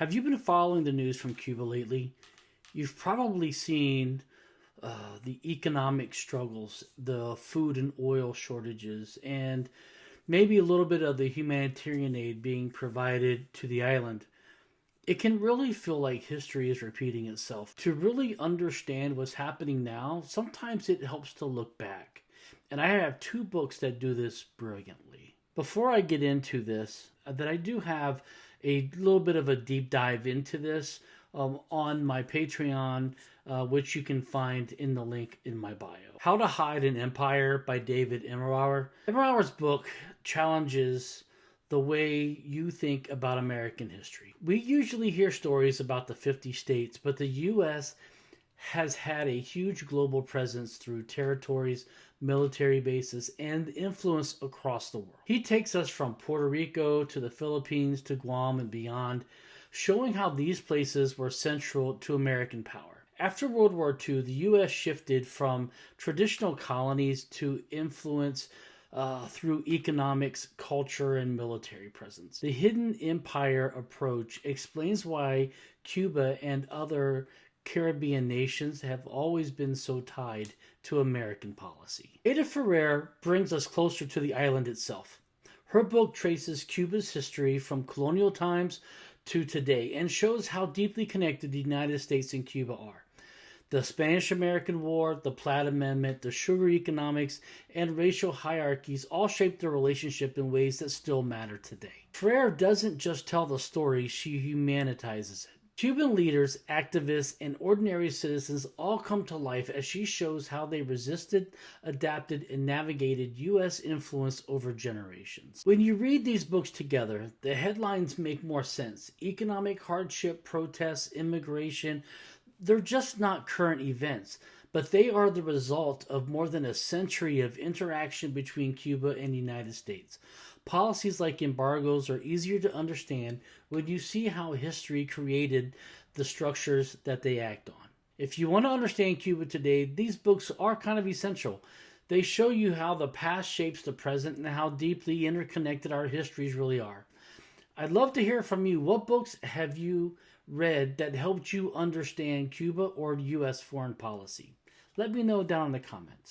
Have you been following the news from Cuba lately? You've probably seen the economic struggles, the food and oil shortages, and maybe a little bit of the humanitarian aid being provided to the island. It can really feel like history is repeating itself. To really understand what's happening now, sometimes it helps to look back. And I have two books that do this brilliantly. Before I get into this, that I do have a little bit of a deep dive into this on my Patreon, which you can find in the link in my bio. How to Hide an Empire by David Immerwahr. Immerwahr's book challenges the way you think about American history. We usually hear stories about the 50 states, but the U.S. has had a huge global presence through territories, military bases, and influence across the world. He takes us from Puerto Rico to the Philippines to Guam and beyond, showing how these places were central to American power. After World War II, the U.S. shifted from traditional colonies to influence through economics, culture, and military presence. The hidden empire approach explains why Cuba and other Caribbean nations have always been so tied to American policy. Ada Ferrer brings us closer to the island itself. Her book traces Cuba's history from colonial times to today and shows how deeply connected the United States and Cuba are. The Spanish-American War, the Platt Amendment, the sugar economics, and racial hierarchies all shaped their relationship in ways that still matter today. Ferrer doesn't just tell the story, she humanitizes it. Cuban leaders, activists, and ordinary citizens all come to life as she shows how they resisted, adapted, and navigated U.S. influence over generations. When you read these books together, the headlines make more sense. Economic hardship, protests, immigration, they're just not current events, but they are the result of more than a century of interaction between Cuba and the United States. Policies like embargoes are easier to understand when you see how history created the structures that they act on. If you want to understand Cuba today, these books are kind of essential. They show you how the past shapes the present and how deeply interconnected our histories really are. I'd love to hear from you. What books have you read that helped you understand Cuba or U.S. foreign policy? Let me know down in the comments.